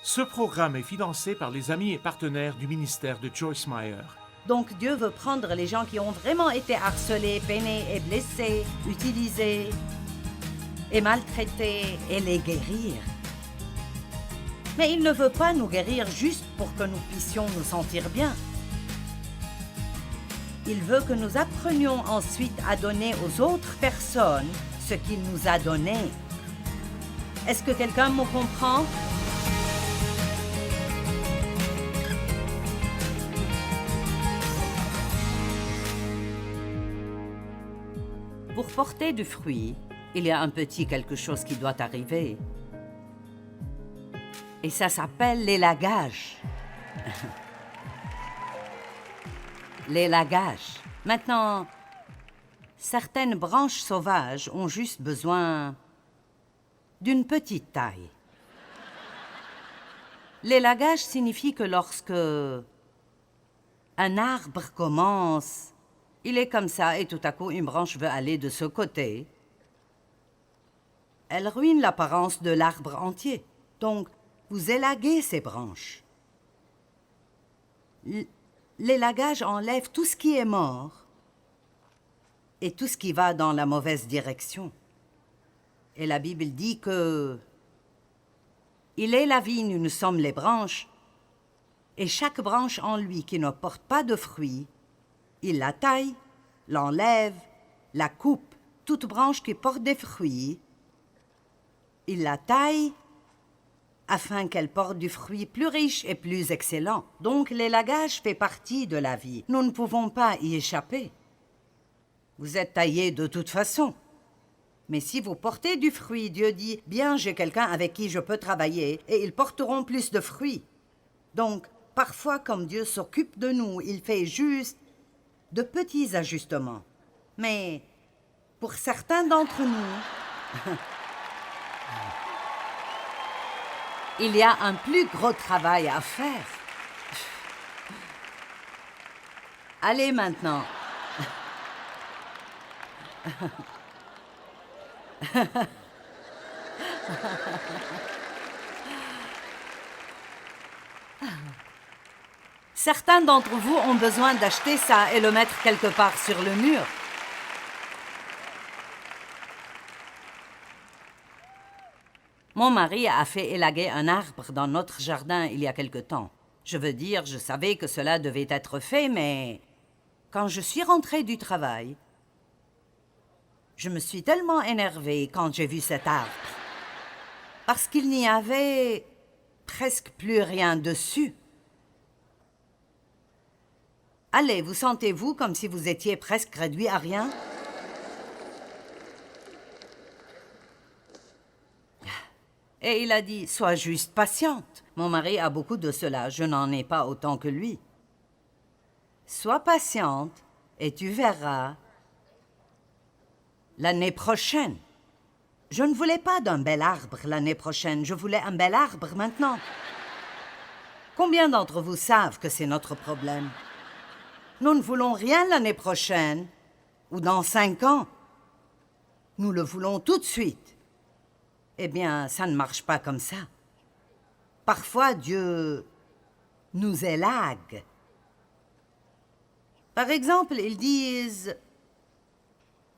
Ce programme est financé par les amis et partenaires du ministère de Joyce Meyer. Donc Dieu veut prendre les gens qui ont vraiment été harcelés, peinés et blessés, utilisés et maltraités et les guérir. Mais il ne veut pas nous guérir juste pour que nous puissions nous sentir bien. Il veut que nous apprenions ensuite à donner aux autres personnes ce qu'il nous a donné. Est-ce que quelqu'un me comprend? Pour porter du fruit, il y a un petit quelque chose qui doit arriver. Et ça s'appelle l'élagage. L'élagage. Maintenant, certaines branches sauvages ont juste besoin d'une petite taille. L'élagage signifie que lorsque un arbre commence, il est comme ça et tout à coup une branche veut aller de ce côté. Elle ruine l'apparence de l'arbre entier. Donc, vous élaguez ces branches. L'élagage enlève tout ce qui est mort et tout ce qui va dans la mauvaise direction. Et la Bible dit que il est la vigne, nous sommes les branches, et chaque branche en lui qui ne porte pas de fruits, il la taille, l'enlève, la coupe. Toute branche qui porte des fruits, il la taille afin qu'elle porte du fruit plus riche et plus excellent. Donc l'élagage fait partie de la vie. Nous ne pouvons pas y échapper. Vous êtes taillés de toute façon. Mais si vous portez du fruit, Dieu dit, « Bien, j'ai quelqu'un avec qui je peux travailler, et ils porteront plus de fruits. » Donc, parfois, comme Dieu s'occupe de nous, il fait juste de petits ajustements. Mais pour certains d'entre nous, il y a un plus gros travail à faire. Allez maintenant. Certains d'entre vous ont besoin d'acheter ça et le mettre quelque part sur le mur. Mon mari a fait élaguer un arbre dans notre jardin il y a quelque temps. Je veux dire, je savais que cela devait être fait, mais quand je suis rentrée du travail, je me suis tellement énervée quand j'ai vu cet arbre, parce qu'il n'y avait presque plus rien dessus. Allez, vous sentez-vous comme si vous étiez presque réduit à rien? Et il a dit, sois juste patiente. Mon mari a beaucoup de cela, je n'en ai pas autant que lui. Sois patiente et tu verras l'année prochaine. Je ne voulais pas d'un bel arbre l'année prochaine, je voulais un bel arbre maintenant. Combien d'entre vous savent que c'est notre problème? Nous ne voulons rien l'année prochaine ou dans 5 ans. Nous le voulons tout de suite. Eh bien, ça ne marche pas comme ça. Parfois, Dieu nous élague. Par exemple, ils disent,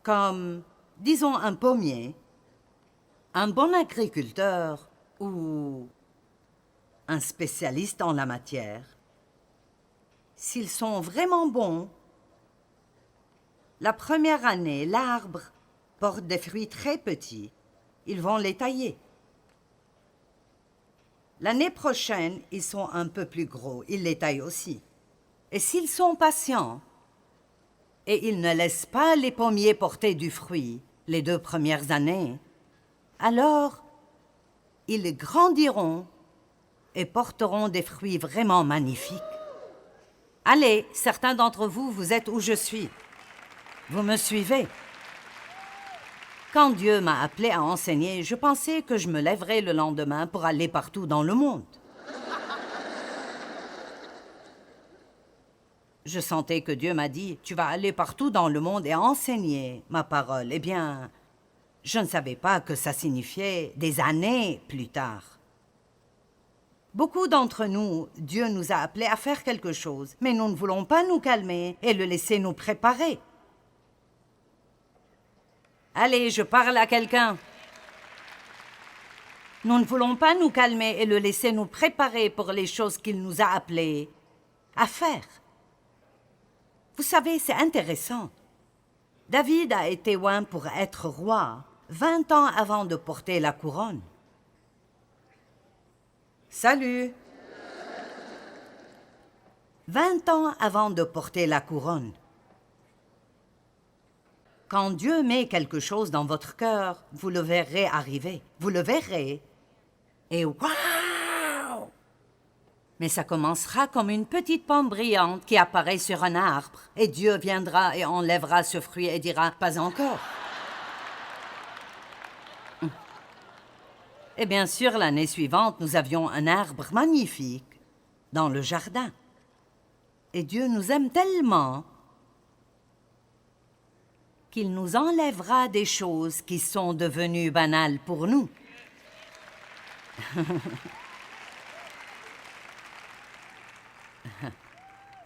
comme, disons, un pommier, un bon agriculteur ou un spécialiste en la matière, s'ils sont vraiment bons, la première année, l'arbre porte des fruits très petits. Ils vont les tailler. L'année prochaine, ils sont un peu plus gros. Ils les taillent aussi. Et s'ils sont patients, et ils ne laissent pas les pommiers porter du fruit les 2 premières années, alors ils grandiront et porteront des fruits vraiment magnifiques. Allez, certains d'entre vous, vous êtes où je suis. Vous me suivez? Quand Dieu m'a appelé à enseigner, je pensais que je me lèverais le lendemain pour aller partout dans le monde. Je sentais que Dieu m'a dit, « Tu vas aller partout dans le monde et enseigner ma parole. » Eh bien, je ne savais pas que ça signifiait des années plus tard. Beaucoup d'entre nous, Dieu nous a appelés à faire quelque chose, mais nous ne voulons pas nous calmer et le laisser nous préparer. Allez, je parle à quelqu'un. Nous ne voulons pas nous calmer et le laisser nous préparer pour les choses qu'il nous a appelés à faire. Vous savez, c'est intéressant. David a été oint pour être roi 20 ans avant de porter la couronne. Salut! 20 ans avant de porter la couronne. Quand Dieu met quelque chose dans votre cœur, vous le verrez arriver. Vous le verrez. Et waouh! Mais ça commencera comme une petite pomme brillante qui apparaît sur un arbre. Et Dieu viendra et enlèvera ce fruit et dira « pas encore ». Et bien sûr, l'année suivante, nous avions un arbre magnifique dans le jardin. Et Dieu nous aime tellement qu'il nous enlèvera des choses qui sont devenues banales pour nous.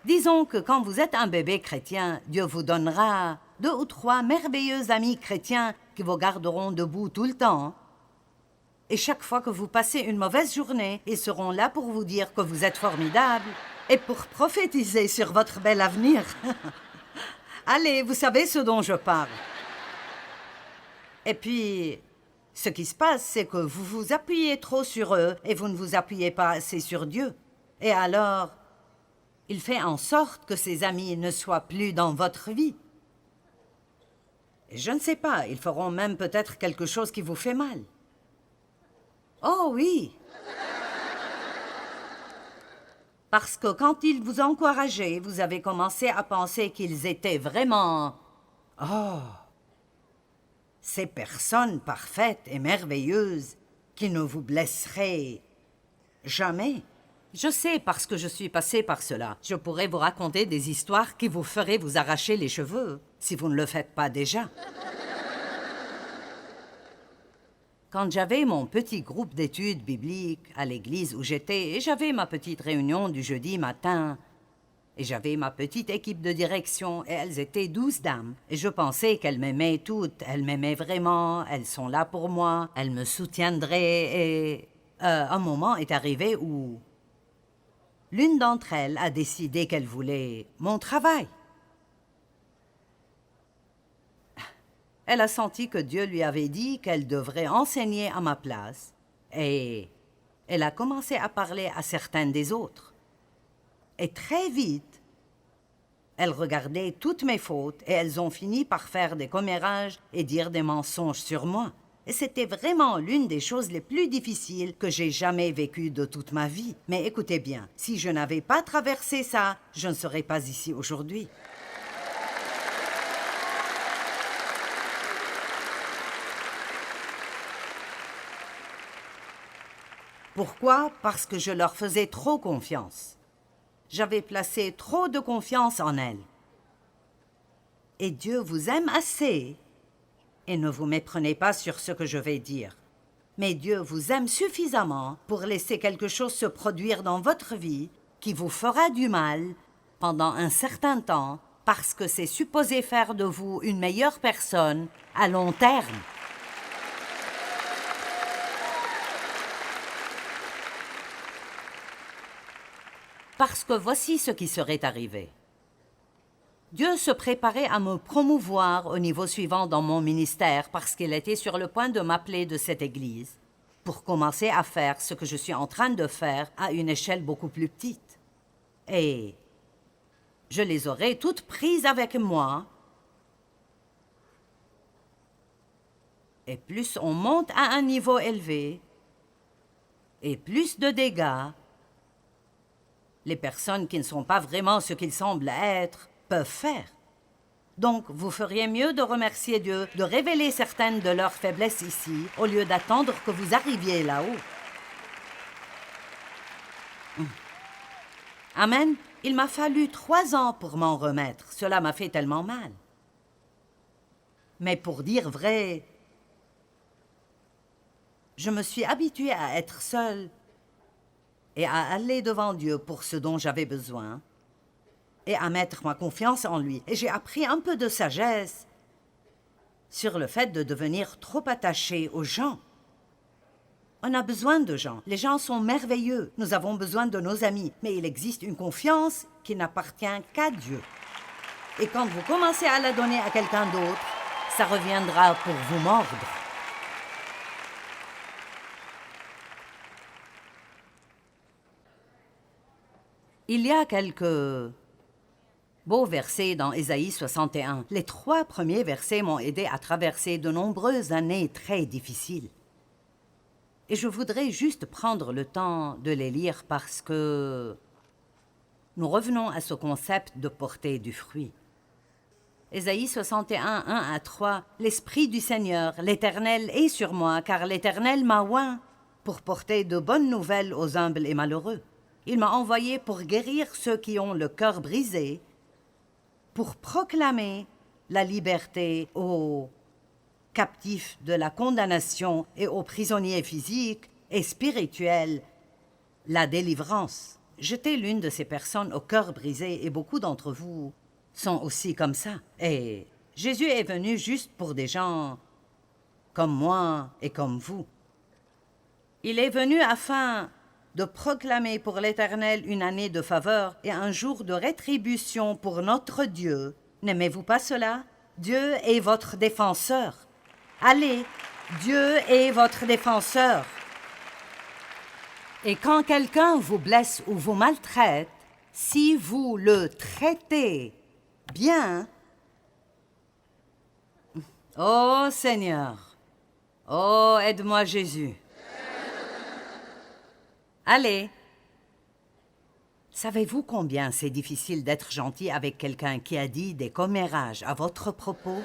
Disons que quand vous êtes un bébé chrétien, Dieu vous donnera 2 ou 3 merveilleux amis chrétiens qui vous garderont debout tout le temps. Et chaque fois que vous passez une mauvaise journée, ils seront là pour vous dire que vous êtes formidable et pour prophétiser sur votre bel avenir. Allez, vous savez ce dont je parle. Et puis, ce qui se passe, c'est que vous vous appuyez trop sur eux et vous ne vous appuyez pas assez sur Dieu. Et alors, il fait en sorte que ces amis ne soient plus dans votre vie. Et je ne sais pas, ils feront même peut-être quelque chose qui vous fait mal. Oh oui! Parce que quand ils vous encourageaient, vous avez commencé à penser qu'ils étaient vraiment... Oh! Ces personnes parfaites et merveilleuses qui ne vous blesseraient jamais. Je sais parce que je suis passée par cela. Je pourrais vous raconter des histoires qui vous feraient vous arracher les cheveux, si vous ne le faites pas déjà. Quand j'avais mon petit groupe d'études bibliques à l'église où j'étais, et j'avais ma petite réunion du jeudi matin, et j'avais ma petite équipe de direction, et elles étaient 12 dames, et je pensais qu'elles m'aimaient toutes, elles m'aimaient vraiment, elles sont là pour moi, elles me soutiendraient, et un moment est arrivé où l'une d'entre elles a décidé qu'elle voulait mon travail. Elle a senti que Dieu lui avait dit qu'elle devrait enseigner à ma place et elle a commencé à parler à certaines des autres. Et très vite, elle regardait toutes mes fautes et elles ont fini par faire des commérages et dire des mensonges sur moi. Et c'était vraiment l'une des choses les plus difficiles que j'ai jamais vécues de toute ma vie. Mais écoutez bien, si je n'avais pas traversé ça, je ne serais pas ici aujourd'hui. Pourquoi? Parce que je leur faisais trop confiance. J'avais placé trop de confiance en elles. Et Dieu vous aime assez, et ne vous méprenez pas sur ce que je vais dire, mais Dieu vous aime suffisamment pour laisser quelque chose se produire dans votre vie qui vous fera du mal pendant un certain temps parce que c'est supposé faire de vous une meilleure personne à long terme. Parce que voici ce qui serait arrivé. Dieu se préparait à me promouvoir au niveau suivant dans mon ministère parce qu'il était sur le point de m'appeler de cette église pour commencer à faire ce que je suis en train de faire à une échelle beaucoup plus petite. Et je les aurais toutes prises avec moi. Et plus on monte à un niveau élevé, et plus de dégâts, les personnes qui ne sont pas vraiment ce qu'ils semblent être peuvent faire. Donc, vous feriez mieux de remercier Dieu, de révéler certaines de leurs faiblesses ici, au lieu d'attendre que vous arriviez là-haut. Amen. Il m'a fallu 3 ans pour m'en remettre. Cela m'a fait tellement mal. Mais pour dire vrai, je me suis habituée à être seule et à aller devant Dieu pour ce dont j'avais besoin et à mettre ma confiance en lui. Et j'ai appris un peu de sagesse sur le fait de devenir trop attaché aux gens. On a besoin de gens. Les gens sont merveilleux. Nous avons besoin de nos amis. Mais il existe une confiance qui n'appartient qu'à Dieu. Et quand vous commencez à la donner à quelqu'un d'autre, ça reviendra pour vous mordre. Il y a quelques beaux versets dans Ésaïe 61. Les 3 premiers versets m'ont aidé à traverser de nombreuses années très difficiles. Et je voudrais juste prendre le temps de les lire parce que nous revenons à ce concept de porter du fruit. Ésaïe 61, 1 à 3. L'Esprit du Seigneur, l'Éternel, est sur moi, car l'Éternel m'a oint pour porter de bonnes nouvelles aux humbles et malheureux. Il m'a envoyé pour guérir ceux qui ont le cœur brisé, pour proclamer la liberté aux captifs de la condamnation et aux prisonniers physiques et spirituels, la délivrance. J'étais l'une de ces personnes au cœur brisé et beaucoup d'entre vous sont aussi comme ça. Et Jésus est venu juste pour des gens comme moi et comme vous. Il est venu afin de proclamer pour l'Éternel une année de faveur et un jour de rétribution pour notre Dieu. N'aimez-vous pas cela? Dieu est votre défenseur. Allez, Dieu est votre défenseur. Et quand quelqu'un vous blesse ou vous maltraite, si vous le traitez bien, ô Seigneur, ô aide-moi Jésus. Allez. Savez-vous combien c'est difficile d'être gentil avec quelqu'un qui a dit des commérages à votre propos?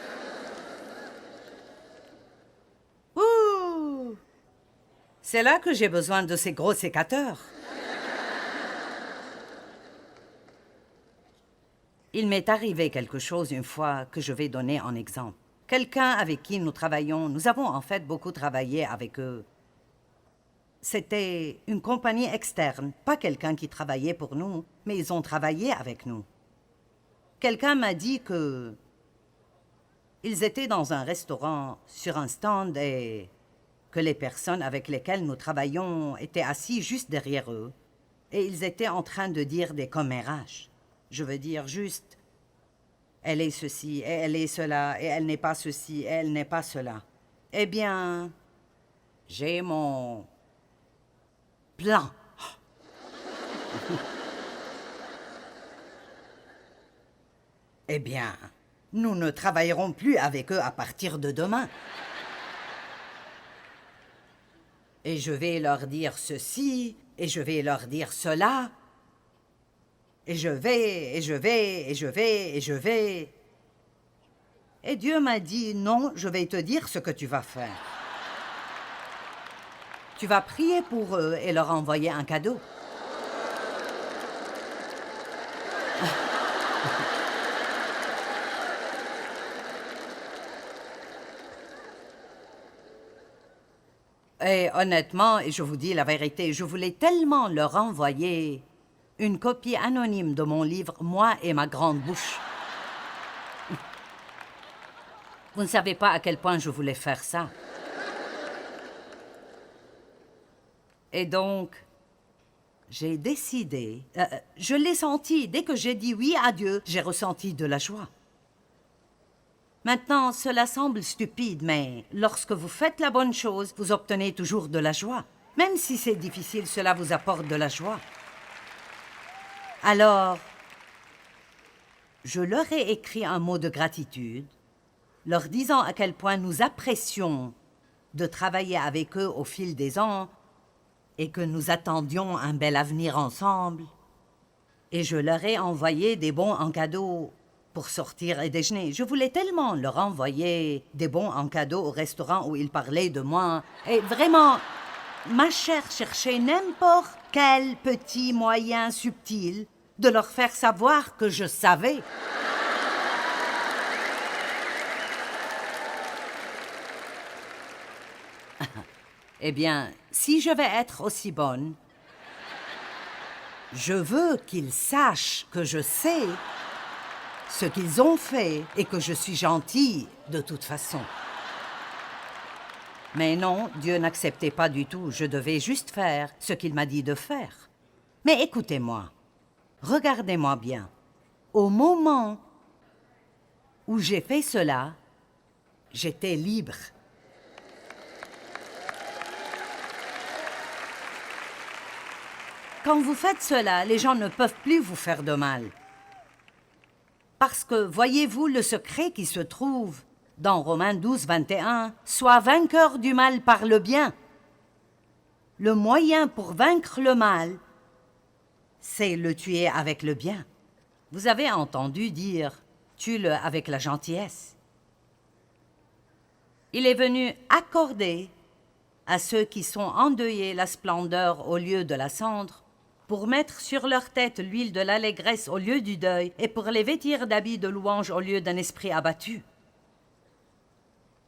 Ouh! C'est là que j'ai besoin de ces gros sécateurs. Il m'est arrivé quelque chose une fois que je vais donner en exemple. Quelqu'un avec qui nous travaillons, nous avons en fait beaucoup travaillé avec eux. C'était une compagnie externe, pas quelqu'un qui travaillait pour nous, mais ils ont travaillé avec nous. Quelqu'un m'a dit que ils étaient dans un restaurant sur un stand et que les personnes avec lesquelles nous travaillions étaient assis juste derrière eux et ils étaient en train de dire des commérages. Je veux dire juste, elle est ceci et elle est cela et elle n'est pas ceci et elle n'est pas cela. Eh bien, j'ai mon plan. Eh bien, nous ne travaillerons plus avec eux à partir de demain. Et je vais leur dire ceci, et je vais leur dire cela, et je vais, et je vais, et je vais, et je vais. Et Dieu m'a dit, non, je vais te dire ce que tu vas faire. Tu vas prier pour eux et leur envoyer un cadeau. Et honnêtement, et je vous dis la vérité, je voulais tellement leur envoyer une copie anonyme de mon livre « Moi et ma grande bouche ». Vous ne savez pas à quel point je voulais faire ça. Et donc, j'ai décidé, je l'ai senti, dès que j'ai dit oui à Dieu, j'ai ressenti de la joie. Maintenant, cela semble stupide, mais lorsque vous faites la bonne chose, vous obtenez toujours de la joie. Même si c'est difficile, cela vous apporte de la joie. Alors, je leur ai écrit un mot de gratitude, leur disant à quel point nous apprécions de travailler avec eux au fil des ans et que nous attendions un bel avenir ensemble. Et je leur ai envoyé des bons en cadeau pour sortir et déjeuner. Je voulais tellement leur envoyer des bons en cadeau au restaurant où ils parlaient de moi. Et vraiment, ma chère cherchait n'importe quel petit moyen subtil de leur faire savoir que je savais. Eh bien, si je vais être aussi bonne, Je veux qu'ils sachent que je sais ce qu'ils ont fait et que je suis gentille de toute façon. Mais non, Dieu n'acceptait pas du tout. Je devais juste faire ce qu'il m'a dit de faire. Mais écoutez-moi, regardez-moi bien. Au moment où j'ai fait cela, j'étais libre. Quand vous faites cela, les gens ne peuvent plus vous faire de mal. Parce que, voyez-vous, le secret qui se trouve dans Romains 12, 21, « Sois vainqueur du mal par le bien ». Le moyen pour vaincre le mal, c'est le tuer avec le bien. Vous avez entendu dire « tue-le avec la gentillesse ». Il est venu accorder à ceux qui sont endeuillés la splendeur au lieu de la cendre, pour mettre sur leur tête l'huile de l'allégresse au lieu du deuil, et pour les vêtir d'habits de louange au lieu d'un esprit abattu.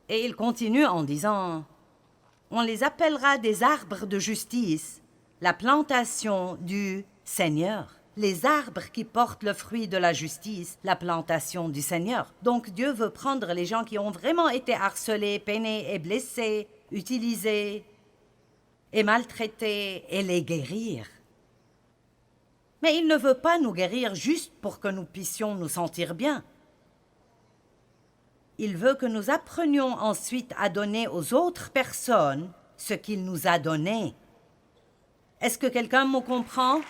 Et il continue en disant, « On les appellera des arbres de justice, la plantation du Seigneur. » Les arbres qui portent le fruit de la justice, la plantation du Seigneur. Donc Dieu veut prendre les gens qui ont vraiment été harcelés, peinés et blessés, utilisés et maltraités et les guérir. Mais il ne veut pas nous guérir juste pour que nous puissions nous sentir bien. Il veut que nous apprenions ensuite à donner aux autres personnes ce qu'il nous a donné. Est-ce que quelqu'un me comprend?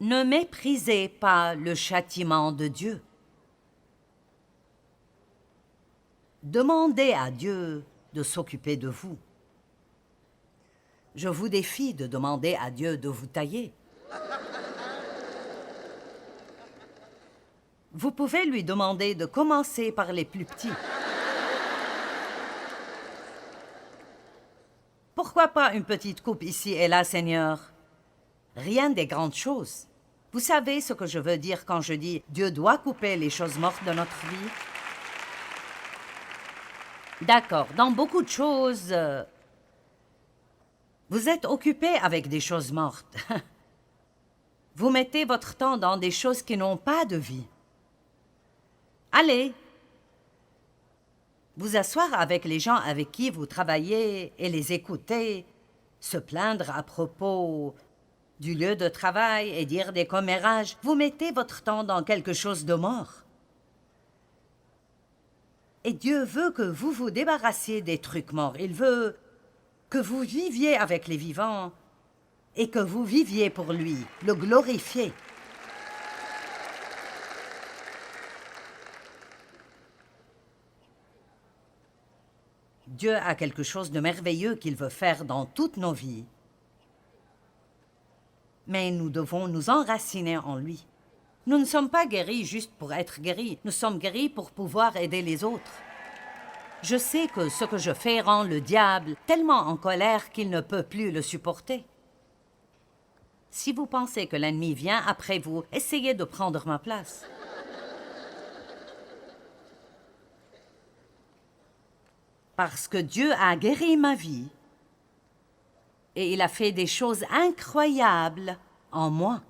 Ne méprisez pas le châtiment de Dieu. Demandez à Dieu de s'occuper de vous. Je vous défie de demander à Dieu de vous tailler. Vous pouvez lui demander de commencer par les plus petits. Pourquoi pas une petite coupe ici et là, Seigneur? Rien des grandes choses. Vous savez ce que je veux dire quand je dis « Dieu doit couper les choses mortes de notre vie ». D'accord, dans beaucoup de choses, vous êtes occupé avec des choses mortes. Vous mettez votre temps dans des choses qui n'ont pas de vie. Allez, vous asseoir avec les gens avec qui vous travaillez et les écouter, se plaindre à propos du lieu de travail et dire des commérages. Vous mettez votre temps dans quelque chose de mort. Et Dieu veut que vous vous débarrassiez des trucs morts. Il veut que vous viviez avec les vivants et que vous viviez pour lui, le glorifier. Dieu a quelque chose de merveilleux qu'il veut faire dans toutes nos vies. Mais nous devons nous enraciner en lui. Nous ne sommes pas guéris juste pour être guéris. Nous sommes guéris pour pouvoir aider les autres. Je sais que ce que je fais rend le diable tellement en colère qu'il ne peut plus le supporter. Si vous pensez que l'ennemi vient après vous, essayez de prendre ma place. Parce que Dieu a guéri ma vie et il a fait des choses incroyables en moi.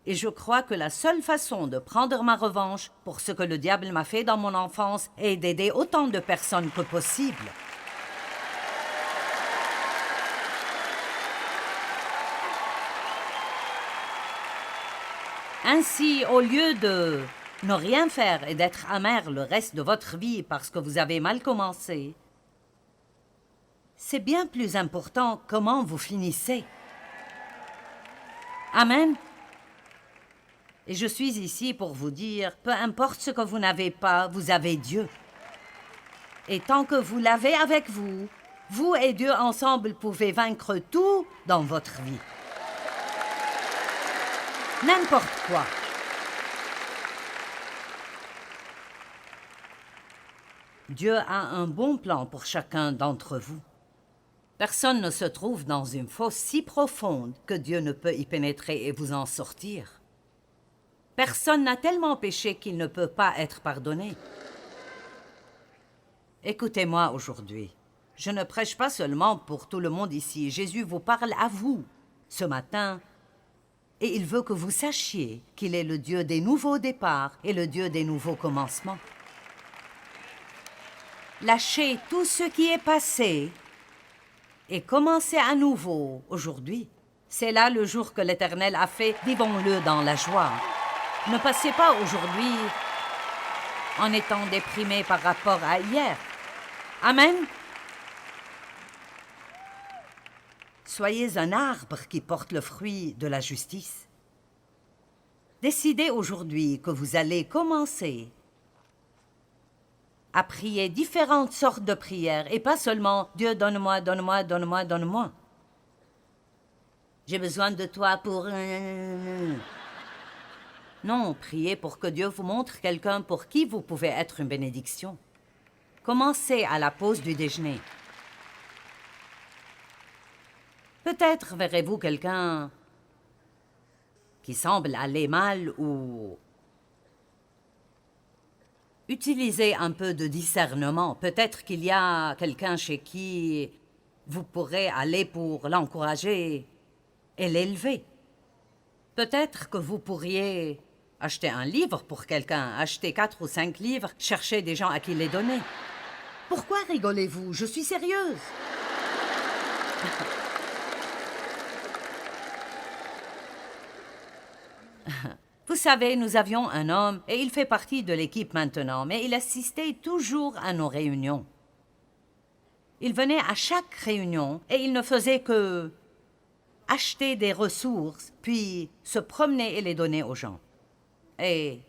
Et je crois que la seule façon de prendre ma revanche pour ce que le diable m'a fait dans mon enfance est d'aider autant de personnes que possible. Ainsi, au lieu de ne rien faire et d'être amer le reste de votre vie parce que vous avez mal commencé, c'est bien plus important comment vous finissez. Amen. Et je suis ici pour vous dire, peu importe ce que vous n'avez pas, vous avez Dieu. Et tant que vous l'avez avec vous, vous et Dieu ensemble pouvez vaincre tout dans votre vie. N'importe quoi. Dieu a un bon plan pour chacun d'entre vous. Personne ne se trouve dans une fosse si profonde que Dieu ne peut y pénétrer et vous en sortir. Personne n'a tellement péché qu'il ne peut pas être pardonné. Écoutez-moi aujourd'hui. Je ne prêche pas seulement pour tout le monde ici. Jésus vous parle à vous ce matin. Et il veut que vous sachiez qu'il est le Dieu des nouveaux départs et le Dieu des nouveaux commencements. Lâchez tout ce qui est passé et commencez à nouveau aujourd'hui. C'est là le jour que l'Éternel a fait. Vivons-le dans la joie. Ne passez pas aujourd'hui en étant déprimé par rapport à hier. Amen. Soyez un arbre qui porte le fruit de la justice. Décidez aujourd'hui que vous allez commencer à prier différentes sortes de prières et pas seulement « Dieu, donne-moi, donne-moi, donne-moi, donne-moi ». J'ai besoin de toi pour... Non, priez pour que Dieu vous montre quelqu'un pour qui vous pouvez être une bénédiction. Commencez à la pause du déjeuner. Peut-être verrez-vous quelqu'un qui semble aller mal ou... Utilisez un peu de discernement. Peut-être qu'il y a quelqu'un chez qui vous pourrez aller pour l'encourager et l'élever. Peut-être que vous pourriez acheter un livre pour quelqu'un, acheter 4 ou 5 livres, chercher des gens à qui les donner. Pourquoi rigolez-vous? Je suis sérieuse. Vous savez, nous avions un homme, et il fait partie de l'équipe maintenant, mais il assistait toujours à nos réunions. Il venait à chaque réunion, et il ne faisait que acheter des ressources, puis se promener et les donner aux gens. Et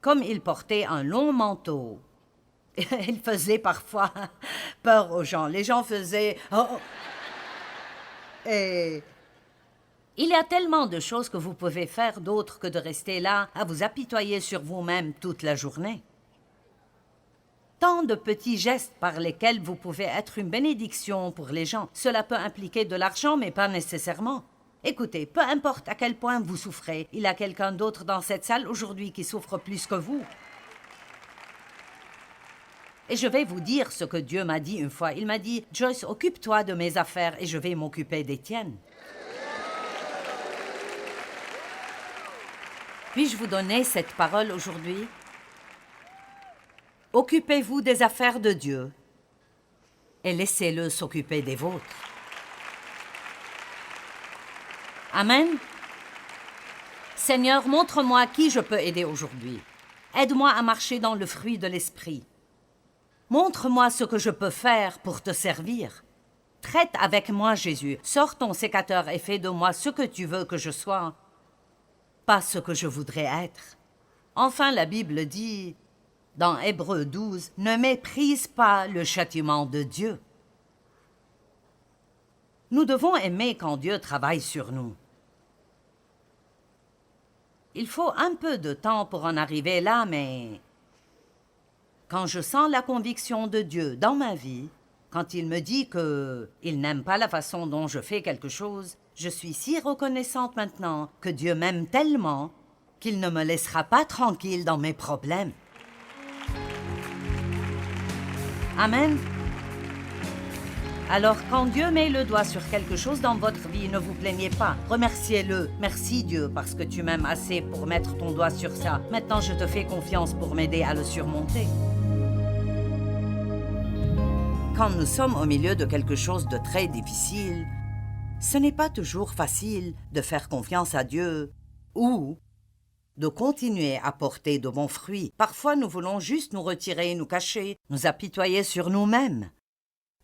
comme il portait un long manteau, il faisait parfois peur aux gens. Les gens faisaient « Oh !» Et il y a tellement de choses que vous pouvez faire d'autres que de rester là à vous apitoyer sur vous-même toute la journée. Tant de petits gestes par lesquels vous pouvez être une bénédiction pour les gens. Cela peut impliquer de l'argent, mais pas nécessairement. Écoutez, peu importe à quel point vous souffrez, il y a quelqu'un d'autre dans cette salle aujourd'hui qui souffre plus que vous. Et je vais vous dire ce que Dieu m'a dit une fois. Il m'a dit « Joyce, occupe-toi de mes affaires et je vais m'occuper des tiennes. » Puis-je vous donner cette parole aujourd'hui? Occupez-vous des affaires de Dieu et laissez-le s'occuper des vôtres. Amen. Seigneur, montre-moi qui je peux aider aujourd'hui. Aide-moi à marcher dans le fruit de l'esprit. Montre-moi ce que je peux faire pour te servir. Traite avec moi, Jésus. Sors ton sécateur et fais de moi ce que tu veux que je sois, pas ce que je voudrais être. Enfin, la Bible dit, dans Hébreux 12, « Ne méprise pas le châtiment de Dieu. » Nous devons aimer quand Dieu travaille sur nous. Il faut un peu de temps pour en arriver là, mais quand je sens la conviction de Dieu dans ma vie, quand il me dit qu'il n'aime pas la façon dont je fais quelque chose, je suis si reconnaissante maintenant que Dieu m'aime tellement qu'il ne me laissera pas tranquille dans mes problèmes. Amen. Alors, quand Dieu met le doigt sur quelque chose dans votre vie, ne vous plaignez pas. Remerciez-le. Merci Dieu, parce que tu m'aimes assez pour mettre ton doigt sur ça. Maintenant, je te fais confiance pour m'aider à le surmonter. Quand nous sommes au milieu de quelque chose de très difficile, ce n'est pas toujours facile de faire confiance à Dieu ou de continuer à porter de bons fruits. Parfois, nous voulons juste nous retirer, nous cacher, nous apitoyer sur nous-mêmes.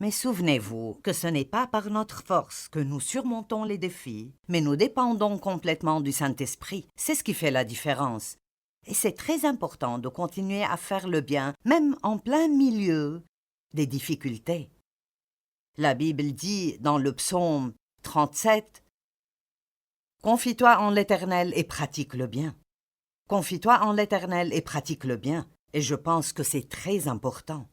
Mais souvenez-vous que ce n'est pas par notre force que nous surmontons les défis, mais nous dépendons complètement du Saint-Esprit. C'est ce qui fait la différence. Et c'est très important de continuer à faire le bien, même en plein milieu des difficultés. La Bible dit dans le psaume 37, « Confie-toi en l'Éternel et pratique le bien. » Confie-toi en l'Éternel et pratique le bien. Et je pense que c'est très important.